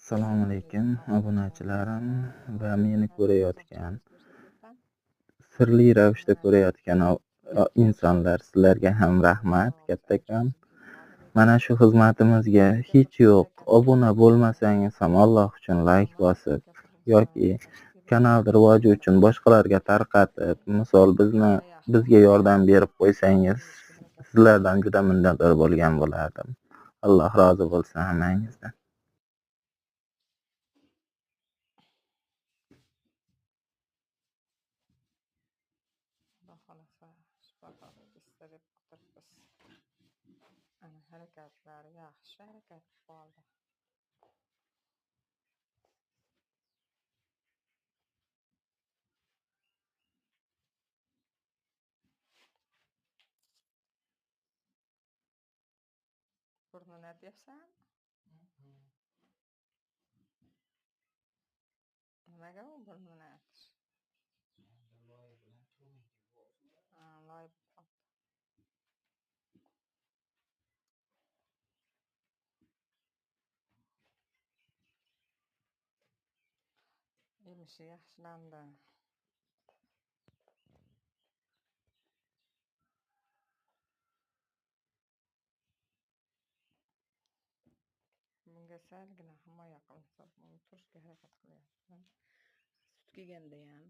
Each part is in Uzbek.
Assalomu alaykum obunachilarim va meni ko'rayotgan, sirli ravishda ko'rayotgan insonlar, sizlarga ham rahmat kattakon. Mana shu xizmatimizga hech yo'q obuna bo'lmasangiz ham Alloh uchun layk bosib yoki kanal rivoji uchun boshqalarga tarqatib, misol bizga yordam berib qo'ysangiz, sizlardan juda minnatdor bo'lgan bo'lardim. Alloh rozi bo'lsin hammangizdan. Xudo xolasa shifokor etishsa deb o'tiribmiz. Ana harakatlari yaxshi harakat qildi. Burnini aytyapsan? Nimaga u burnini aytish? Loy bo'lib qoldi. Emishi yaxshilandi. Bunga salgina himoya qilsa, turishga harakat qilyapti. Sut kelganda ham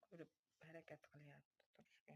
ko'rib harakat qilyapti turishga.